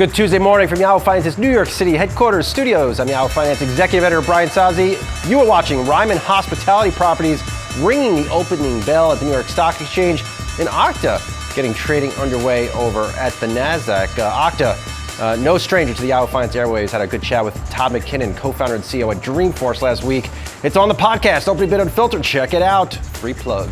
Good Tuesday morning from Yahoo Finance's New York City headquarters studios. I'm Yahoo Finance Executive Editor Brian Sozzi. You are watching Ryman Hospitality Properties ringing the opening bell at the New York Stock Exchange, and Okta getting trading underway over at the NASDAQ. Okta, no stranger to the Yahoo Finance airwaves, had a good chat with Todd McKinnon, co-founder and CEO at Dreamforce last week. It's on the podcast, Opening Bid Unfiltered. Check it out. Free plug.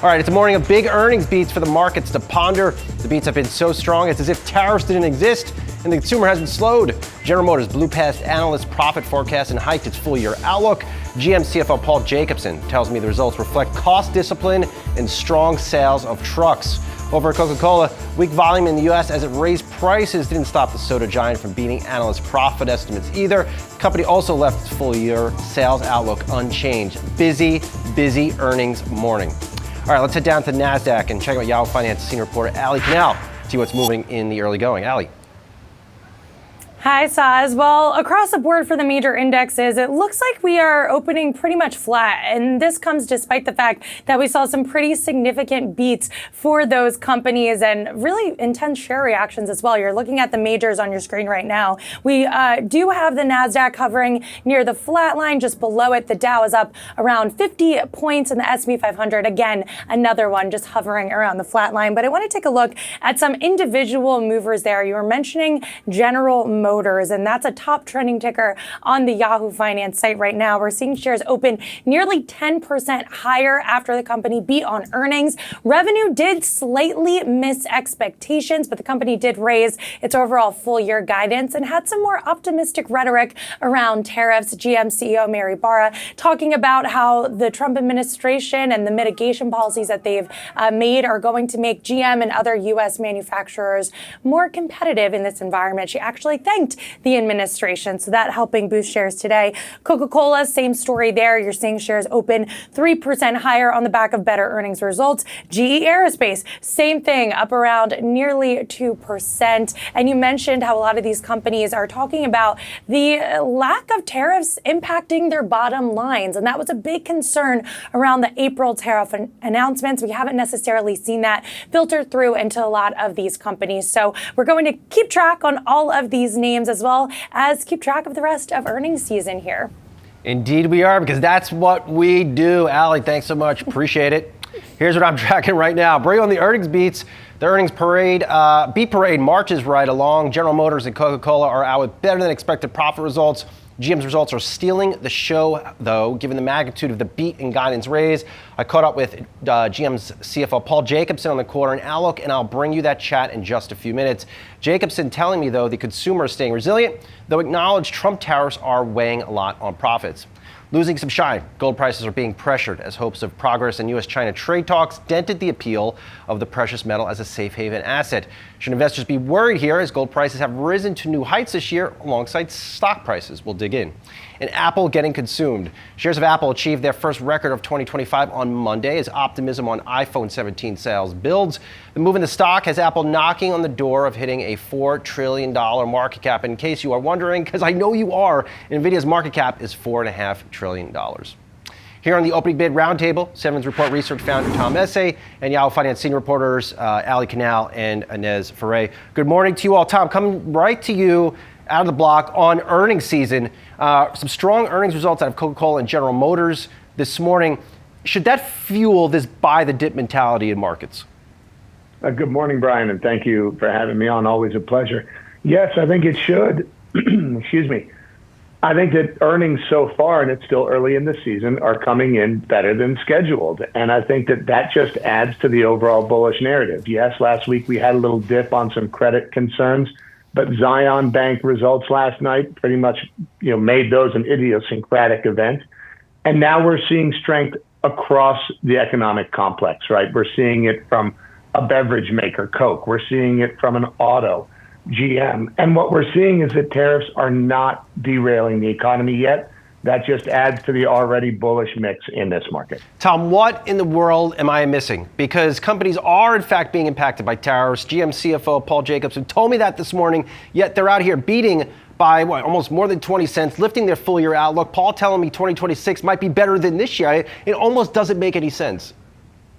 All right, it's a morning of big earnings beats for the markets to ponder. The beats have been so strong, it's as if tariffs didn't exist and the consumer hasn't slowed. General Motors blew past analyst profit forecast and hiked its full-year outlook. GM CFO Paul Jacobson tells me the results reflect cost discipline and strong sales of trucks. Over at Coca-Cola, weak volume in the U.S. as it raised prices didn't stop the soda giant from beating analyst profit estimates either. The company also left its full-year sales outlook unchanged. Busy earnings morning. All right, let's head down to NASDAQ and check out Yahoo Finance senior reporter Ali Canal, see what's moving in the early going. Ali. Hi, Saz. Well, across the board for the major indexes, it looks like we are opening pretty much flat. And this comes despite the fact that we saw some pretty significant beats for those companies and really intense share reactions as well. You're looking at the majors on your screen right now. We do have the NASDAQ hovering near the flat line. Just below it, the Dow is up around 50 points and the S&P 500, again, another one just hovering around the flat line. But I want to take a look at some individual movers there. You were mentioning General Motors, and that's a top trending ticker on the Yahoo Finance site right now. We're seeing shares open nearly 10% higher after the company beat on earnings. Revenue did slightly miss expectations, but the company did raise its overall full year guidance and had some more optimistic rhetoric around tariffs. GM CEO Mary Barra talking about how the Trump administration and the mitigation policies that they've made are going to make GM and other U.S. manufacturers more competitive in this environment. She actually thanked the administration, so that helping boost shares today. Coca-Cola, same story there. You're seeing shares open 3% higher on the back of better earnings results. GE Aerospace, same thing, up around nearly 2%. And you mentioned how a lot of these companies are talking about the lack of tariffs impacting their bottom lines. And that was a big concern around the April tariff announcements. We haven't necessarily seen that filter through into a lot of these companies. So we're going to keep track on all of these names as well as keep track of the rest of earnings season here. Parade we are, because that's what we do. Ali, thanks so much. Appreciate it. Here's what I'm tracking right now. Bring on the earnings beats. The earnings parade, beat parade marches right along. General Motors and Coca-Cola are out with better than expected profit results. GM's results are stealing the show, though, given the magnitude of the beat and guidance raise. I caught up with GM's CFO Paul Jacobson on the quarter and outlook, and I'll bring you that chat in just a few minutes. Jacobson telling me, though, the consumer is staying resilient, though acknowledged Trump tariffs are weighing a lot on profits. Losing some shine, gold prices are being pressured as hopes of progress in U.S.-China trade talks dented the appeal of the precious metal as a safe haven asset. Should investors be worried here as gold prices have risen to new heights this year alongside stock prices? We'll dig in. And Apple getting consumed. Shares of Apple achieved their first record of 2025 on Monday as optimism on iPhone 17 sales builds. The move in the stock has Apple knocking on the door of hitting a $4 trillion market cap. In case you are wondering, because I know you are, Nvidia's market cap is $4.5 trillion. Here on the Opening Bid Roundtable, Seven's Report research founder Tom Essay and Yahoo Finance senior reporters Ali Canal and Inez Ferre. Good morning to you all. Tom, coming right to you out of the block on earnings season. Some strong earnings results out of Coca-Cola and General Motors this morning. Should that fuel this buy the dip mentality in markets? Good morning, Brian, and thank you for having me on. Always a pleasure. Yes, I think it should. Excuse me. I think that earnings so far, and it's still early in the season, are coming in better than scheduled. And I think that that just adds to the overall bullish narrative. Yes, last week we had a little dip on some credit concerns, but Zion Bank results last night pretty much made those an idiosyncratic event. And now we're seeing strength across the economic complex, right? We're seeing it from a beverage maker, Coke. We're seeing it from an auto, GM. And what we're seeing is that tariffs are not derailing the economy yet. That just adds to the already bullish mix in this market. Tom, what in the world am I missing? Because companies are, in fact, being impacted by tariffs. GM CFO Paul Jacobson told me that this morning, yet they're out here beating by almost more than 20 cents, lifting their full year outlook. Paul telling me 2026 might be better than this year. It almost doesn't make any sense.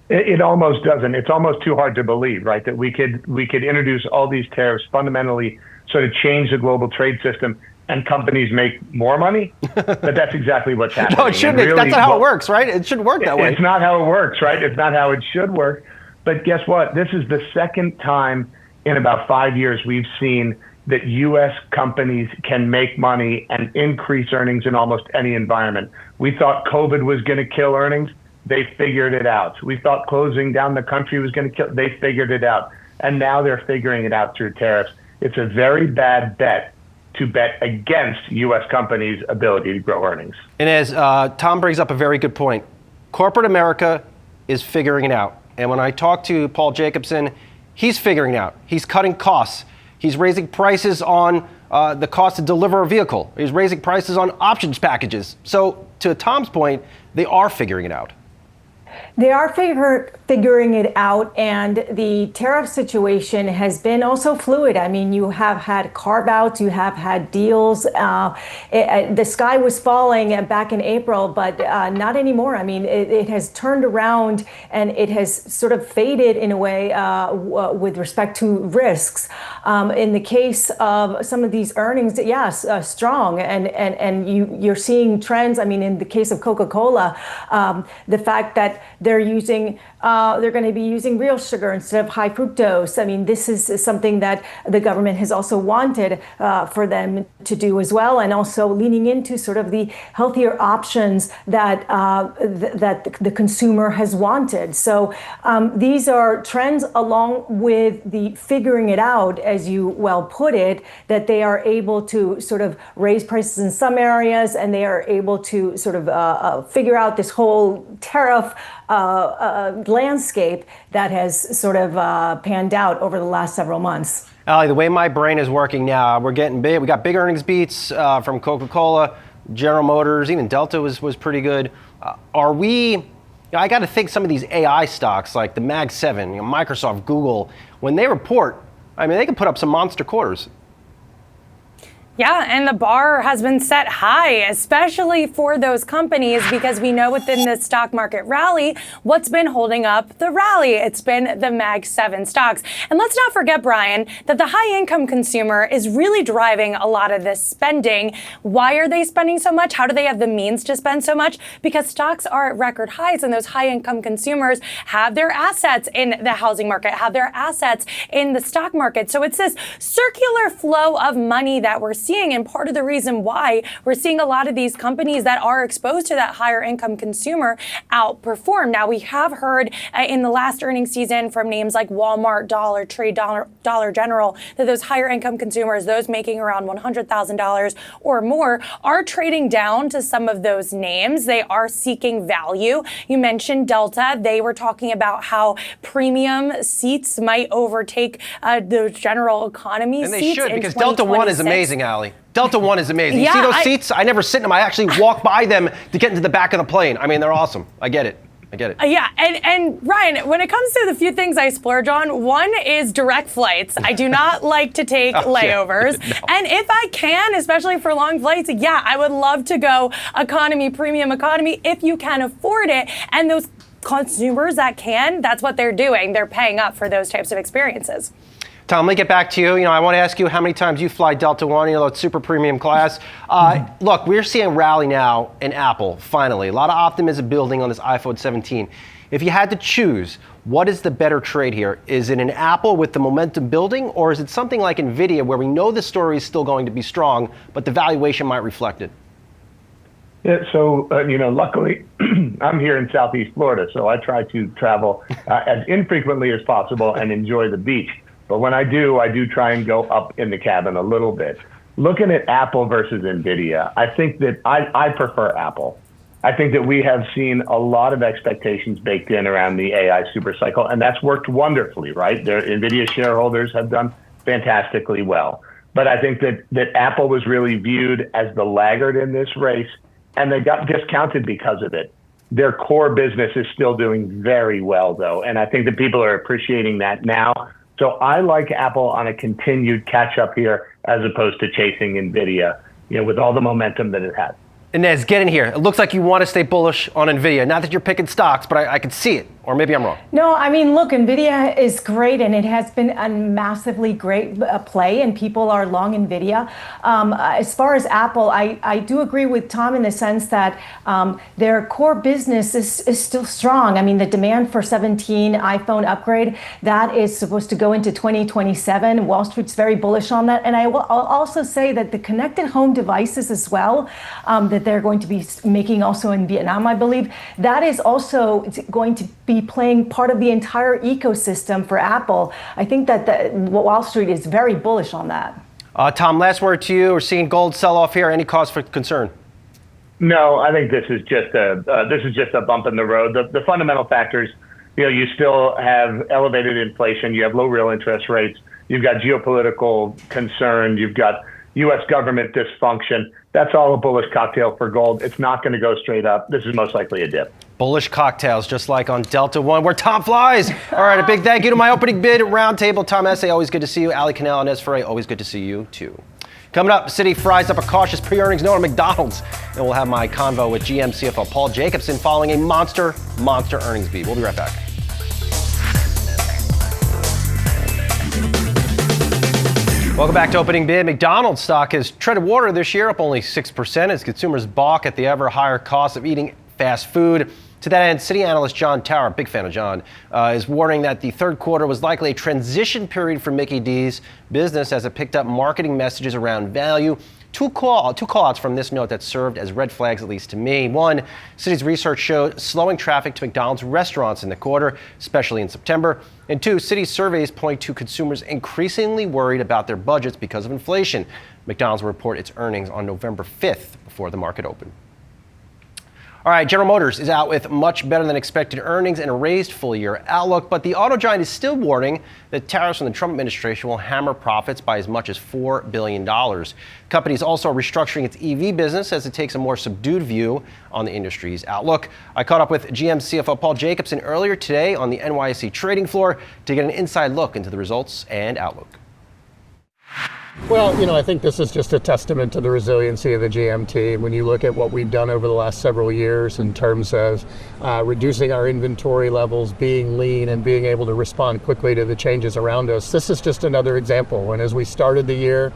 It almost doesn't. It's almost too hard to believe, right? That we could introduce all these tariffs fundamentally sort of change the global trade system and companies make more money. But that's exactly what's happening. No, it shouldn't. Really, that's not how it works, right? It shouldn't work that way. It's not how it works, right? It's not how it should work. But guess what? This is the second time in about 5 years we've seen that U.S. companies can make money and increase earnings in almost any environment. We thought COVID was going to kill earnings. They figured it out. We thought closing down the country was going to kill. They figured it out. And now they're figuring it out through tariffs. It's a very bad bet to bet against U.S. companies' ability to grow earnings. And as Tom brings up a very good point, corporate America is figuring it out. And when I talk to Paul Jacobson, he's figuring it out. He's cutting costs. He's raising prices on the cost to deliver a vehicle. He's raising prices on options packages. So to Tom's point, they are figuring it out. They are figuring it out, and the tariff situation has been also fluid. I mean, you have had carve-outs, you have had deals. The sky was falling back in April, but not anymore. I mean, it has turned around, and it has sort of faded in a way with respect to risks. In the case of some of these earnings, yes, strong, and you're seeing trends. I mean, in the case of Coca-Cola, the fact that they're going to be using real sugar instead of high fructose. I mean, this is something that the government has also wanted for them to do as well, and also leaning into sort of the healthier options that the consumer has wanted. So these are trends along with the figuring it out, as you well put it, that they are able to sort of raise prices in some areas, and they are able to sort of figure out this whole tariff landscape that has sort of panned out over the last several months. Ali, the way my brain is working now, we're getting big. We got big earnings beats from Coca-Cola, General Motors, even Delta was pretty good. Are we? I got to think some of these AI stocks like the Mag 7, Microsoft, Google, when they report, I mean, they can put up some monster quarters. Yeah, and the bar has been set high, especially for those companies, because we know within the stock market rally, what's been holding up the rally? It's been the Mag 7 stocks. And let's not forget, Brian, that the high-income consumer is really driving a lot of this spending. Why are they spending so much? How do they have the means to spend so much? Because stocks are at record highs, and those high-income consumers have their assets in the housing market, have their assets in the stock market. So it's this circular flow of money that we're seeing, and part of the reason why we're seeing a lot of these companies that are exposed to that higher income consumer outperform. Now, we have heard in the last earnings season from names like Walmart, Dollar Tree, Dollar General, that those higher income consumers, those making around $100,000 or more, are trading down to some of those names. They are seeking value. You mentioned Delta. They were talking about how premium seats might overtake the general economy seats. And they should, because Delta One is amazing, Ali. Delta One is amazing. Yeah, you see those seats? I never sit in them. I actually walk by them to get into the back of the plane. I mean, they're awesome. I get it. Yeah, and Ryan, when it comes to the few things I splurge on, one is direct flights. I do not like to take layovers. No. And if I can, especially for long flights, yeah, I would love to go economy, premium economy, if you can afford it. And those consumers that can, that's what they're doing. They're paying up for those types of experiences. Tom, let me get back to you. I want to ask you how many times you fly Delta One, it's super premium class. Look, we're seeing rally now in Apple, finally. A lot of optimism building on this iPhone 17. If you had to choose, what is the better trade here? Is it an Apple with the momentum building, or is it something like Nvidia where we know the story is still going to be strong, but the valuation might reflect it? Yeah, so, luckily, I'm here in Southeast Florida, so I try to travel as infrequently as possible and enjoy the beach. But when I do try and go up in the cabin a little bit. Looking at Apple versus Nvidia, I think that I prefer Apple. I think that we have seen a lot of expectations baked in around the AI supercycle, and that's worked wonderfully, right? Nvidia shareholders have done fantastically well. But I think that Apple was really viewed as the laggard in this race, and they got discounted because of it. Their core business is still doing very well, though, and I think that people are appreciating that now. So I like Apple on a continued catch-up here as opposed to chasing Nvidia, with all the momentum that it has. Inez, get in here. It looks like you want to stay bullish on Nvidia. Not that you're picking stocks, but I can see it. Or maybe I'm wrong. No, I mean, look, Nvidia is great, and it has been a massively great play, and people are long Nvidia. As far as Apple, I do agree with Tom in the sense that their core business is still strong. I mean, the demand for 17 iPhone upgrade, that is supposed to go into 2027. Wall Street's very bullish on that. And I'll also say that the connected home devices as well, that they're going to be making also in Vietnam, I believe, that is also going to be playing part of the entire ecosystem for Apple. I think that Wall Street is very bullish on that. Tom, last word to you. We're seeing gold sell off here. Any cause for concern? No, I think this is just a bump in the road. The fundamental factors, you still have elevated inflation, you have low real interest rates, you've got geopolitical concern, you've got U.S. government dysfunction. That's all a bullish cocktail for gold. It's not going to go straight up. This is most likely a dip. Bullish cocktails, just like on Delta One, where Tom flies. All right, a big thank you to my opening bid roundtable. Tom Essay, always good to see you. Ali Cannell and Esfere, always good to see you too. Coming up, Citi fries up a cautious pre-earnings note on McDonald's. And we'll have my convo with GM CFO Paul Jacobson following a monster earnings beat. We'll be right back. Welcome back to Opening Bid. McDonald's stock has treaded water this year, up only 6% as consumers balk at the ever higher cost of eating fast food. To that end, Citi analyst John Tower, big fan of John, is warning that the third quarter was likely a transition period for Mickey D's business as it picked up marketing messages around value. Two call-outs from this note that served as red flags, at least to me. One, Citi's research showed slowing traffic to McDonald's restaurants in the quarter, especially in September. And two, Citi's surveys point to consumers increasingly worried about their budgets because of inflation. McDonald's will report its earnings on November 5th before the market opened. All right, General Motors is out with much better than expected earnings and a raised full-year outlook, but the auto giant is still warning that tariffs from the Trump administration will hammer profits by as much as $4 billion. The company is also restructuring its EV business as it takes a more subdued view on the industry's outlook. I caught up with GM CFO Paul Jacobson earlier today on the NYSE trading floor to get an inside look into the results and outlook. Well, I think this is just a testament to the resiliency of the GM team. When you look at what we've done over the last several years in terms of reducing our inventory levels, being lean, and being able to respond quickly to the changes around us, this is just another example. And as we started the year,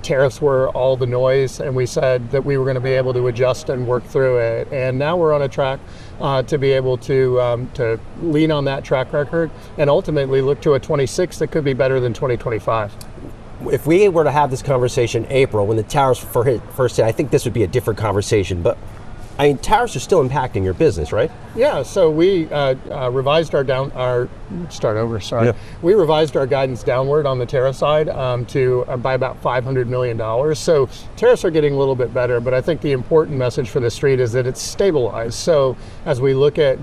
tariffs were all the noise, and we said that we were going to be able to adjust and work through it. And now we're on a track to be able to lean on that track record and ultimately look to a 26 that could be better than 2025. If we were to have this conversation in April, when the tariffs first hit, I think this would be a different conversation. But I mean, tariffs are still impacting your business, right? Yeah. So we revised We revised our guidance downward on the tariff side by about $500 million. So tariffs are getting a little bit better, but I think the important message for the street is that it's stabilized. So as we look at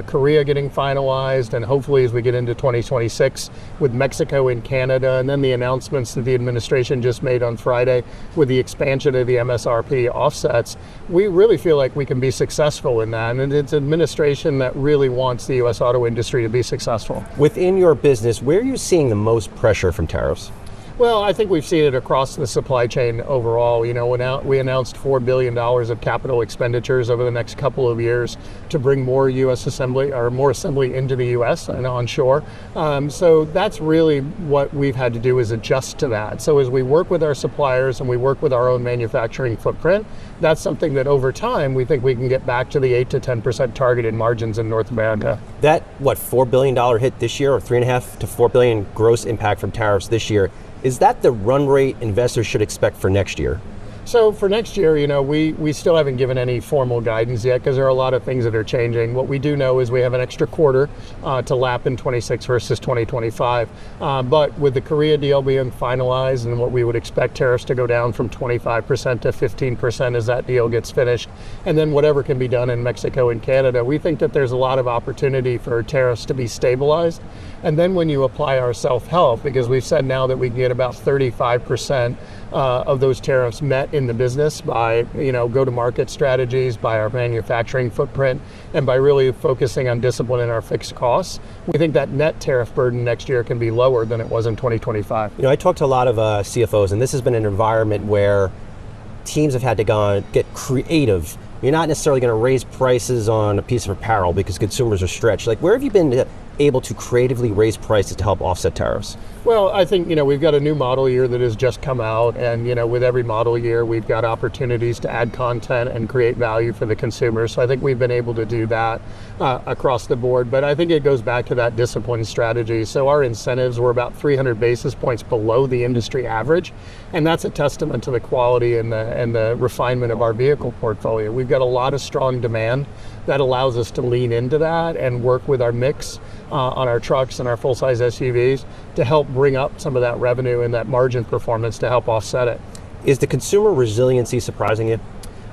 Korea getting finalized, and hopefully as we get into 2026 with Mexico and Canada, and then the announcements that the administration just made on Friday with the expansion of the MSRP offsets, we really feel like we can be successful in that. And it's an administration that really wants the U.S. auto industry to be successful. Within your business, where are you seeing the most pressure from tariffs? Well, I think we've seen it across the supply chain overall. We announced $4 billion of capital expenditures over the next couple of years to bring more more assembly into the U.S. and onshore. So that's really what we've had to do, is adjust to that. So as we work with our suppliers and we work with our own manufacturing footprint, that's something that over time we think we can get back to the 8 to 10% targeted margins in North America. That, $4 billion hit this year, or $3.5 to $4 billion gross impact from tariffs this year, is that the run rate investors should expect for next year? So for next year, we still haven't given any formal guidance yet because there are a lot of things that are changing. What we do know is we have an extra quarter to lap in 26 versus 2025. But with the Korea deal being finalized and what we would expect tariffs to go down from 25% to 15% as that deal gets finished, and then whatever can be done in Mexico and Canada, we think that there's a lot of opportunity for tariffs to be stabilized. And then when you apply our self-help, because we've said now that we can get about 35% of those tariffs met in the business by go-to-market strategies, by our manufacturing footprint, and by really focusing on discipline in our fixed costs, we think that net tariff burden next year can be lower than it was in 2025. I talked to a lot of CFOs, and this has been an environment where teams have had to get creative You're not necessarily going to raise prices on a piece of apparel because consumers are stretched. Like, where have you been able to creatively raise prices to help offset tariffs? Well, I think, we've got a new model year that has just come out, and, with every model year, we've got opportunities to add content and create value for the consumer. So I think we've been able to do that across the board. But I think it goes back to that discipline strategy. So our incentives were about 300 basis points below the industry average, and that's a testament to the quality and the refinement of our vehicle portfolio. We've got a lot of strong demand that allows us to lean into that and work with our mix on our trucks and our full-size SUVs to help bring up some of that revenue and that margin performance to help offset it. Is the consumer resiliency surprising you?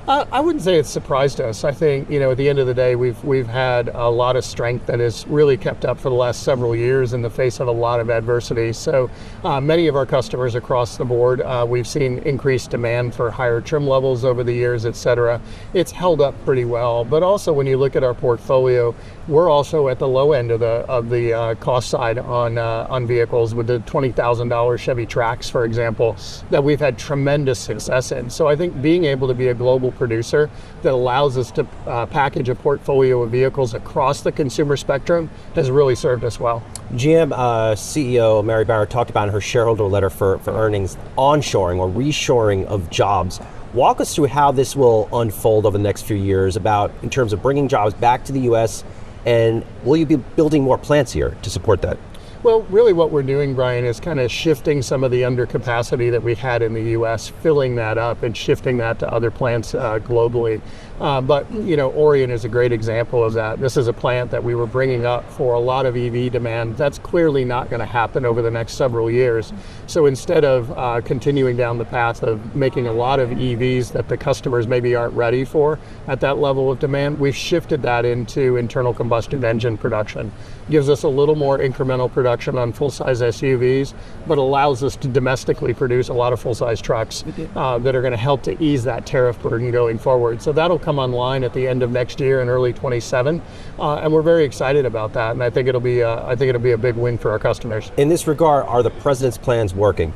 I wouldn't say it's surprised us. I think, at the end of the day, we've had a lot of strength that has really kept up for the last several years in the face of a lot of adversity. So many of our customers across the board, we've seen increased demand for higher trim levels over the years, et cetera. It's held up pretty well. But also when you look at our portfolio, we're also at the low end of the cost side on vehicles with the $20,000 Chevy Trax, for example, that we've had tremendous success in. So I think being able to be a global producer that allows us to package a portfolio of vehicles across the consumer spectrum has really served us well. GM CEO Mary Barra talked about in her shareholder letter for earnings onshoring or reshoring of jobs. Walk us through how this will unfold over the next few years in terms of bringing jobs back to the U.S. and will you be building more plants here to support that? Well, really what we're doing, Brian, is kind of shifting some of the undercapacity that we had in the U.S., filling that up and shifting that to other plants globally. But Orion is a great example of that. This is a plant that we were bringing up for a lot of EV demand. That's clearly not going to happen over the next several years. So instead of continuing down the path of making a lot of EVs that the customers maybe aren't ready for at that level of demand, we've shifted that into internal combustion engine production. Gives us a little more incremental production on full-size SUVs, but allows us to domestically produce a lot of full-size trucks that are going to help to ease that tariff burden going forward. So that'll come online at the end of next year in early 27, and we're very excited about that. And I think it'll be a big win for our customers. In this regard, are the president's plans working?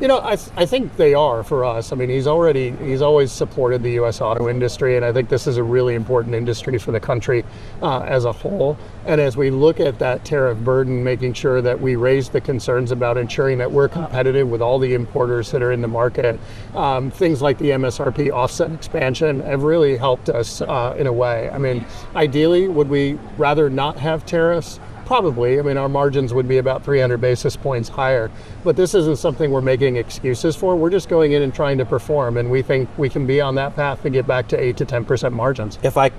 I think they are for us. I mean, he's always supported the U.S. auto industry, and I think this is a really important industry for the country as a whole. And as we look at that tariff burden, making sure that we raise the concerns about ensuring that we're competitive with all the importers that are in the market, things like the MSRP offset expansion have really helped us in a way. I mean, ideally, would we rather not have tariffs? Probably. I mean, our margins would be about 300 basis points higher, but this isn't something we're making excuses for. We're just going in and trying to perform, and we think we can be on that path to get back to 8 to 10% margins. If I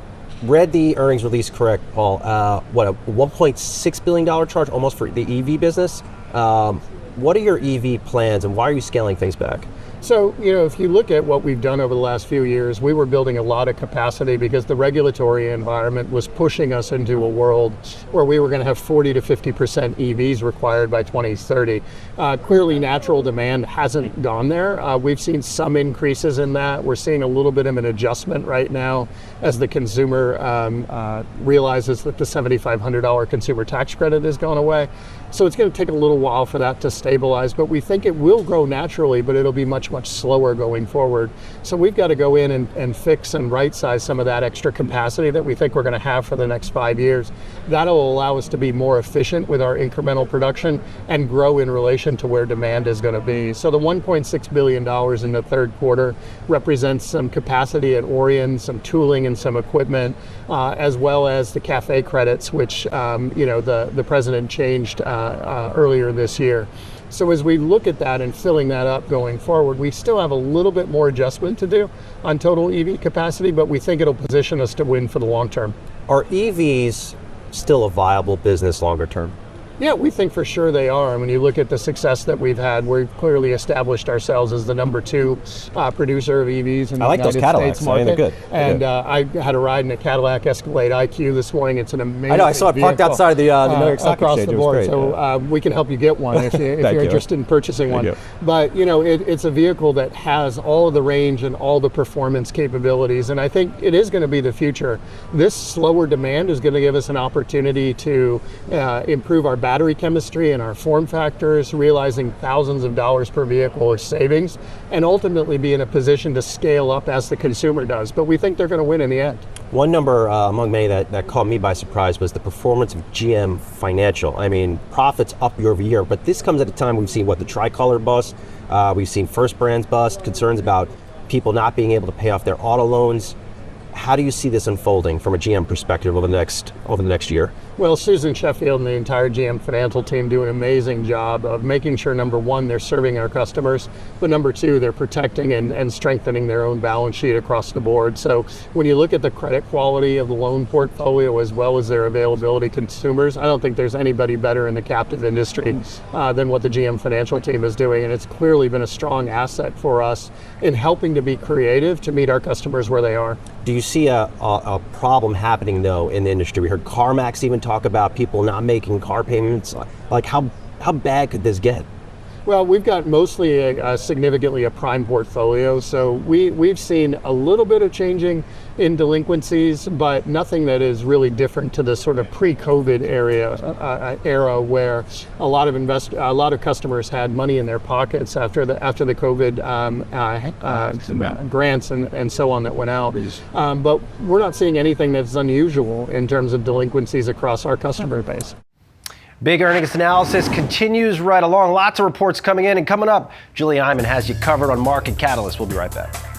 read the earnings release correct, Paul, a $1.6 billion charge almost for the EV business. What are your EV plans and why are you scaling things back? So, if you look at what we've done over the last few years, we were building a lot of capacity because the regulatory environment was pushing us into a world where we were going to have 40 to 50% EVs required by 2030. Clearly, natural demand hasn't gone there. We've seen some increases in that. We're seeing a little bit of an adjustment right now as the consumer realizes that the $7,500 consumer tax credit has gone away. So it's going to take a little while for that to stabilize, but we think it will grow naturally, but it'll be much slower going forward. So we've got to go in and fix and right-size some of that extra capacity that we think we're going to have for the next 5 years. That'll allow us to be more efficient with our incremental production and grow in relation to where demand is going to be. So the $1.6 billion in the third quarter represents some capacity at Orion, some tooling and some equipment, as well as the CAFE credits, which the president changed earlier this year. So as we look at that and filling that up going forward, we still have a little bit more adjustment to do on total EV capacity, but we think it'll position us to win for the long term. Are EVs still a viable business longer term? Yeah, we think for sure they are. When you look at the success that we've had, we've clearly established ourselves as the number 2 producer of EVs in the United States market. I mean, they're good. And I had a ride in a Cadillac Escalade IQ this morning. It's an amazing I know, I saw it parked outside the New York Stock across Exchange. the board. It was great. So we can help you get one if you're interested in purchasing one. You. But it's a vehicle that has all of the range and all the performance capabilities, and I think it is going to be the future. This slower demand is going to give us an opportunity to improve our battery chemistry and our form factors, realizing thousands of dollars per vehicle or savings, and ultimately be in a position to scale up as the consumer does. But we think they're going to win in the end. One number among many that caught me by surprise was the performance of GM Financial. I mean, profits up year over year, but this comes at a time we've seen the tricolor bust, we've seen First Brands bust, concerns about people not being able to pay off their auto loans. How do you see this unfolding from a GM perspective over the next year? Well, Susan Sheffield and the entire GM Financial team do an amazing job of making sure, number one, they're serving our customers, but number two, they're protecting and strengthening their own balance sheet across the board. So when you look at the credit quality of the loan portfolio as well as their availability to consumers, I don't think there's anybody better in the captive industry than what the GM Financial team is doing. And it's clearly been a strong asset for us in helping to be creative to meet our customers where they are. Do you see a problem happening, though, in the industry? We heard CarMax even talk about people not making car payments. Like, how bad could this get? Well, we've got mostly significantly a prime portfolio, so we've seen a little bit of changing in delinquencies, but nothing that is really different to the sort of pre-COVID era where a lot of customers had money in their pockets after the COVID grants and so on that went out. But we're not seeing anything that's unusual in terms of delinquencies across our customer base. Big earnings analysis continues right along. Lots of reports coming in, and coming up, Julie Hyman has you covered on Market Catalyst. We'll be right back.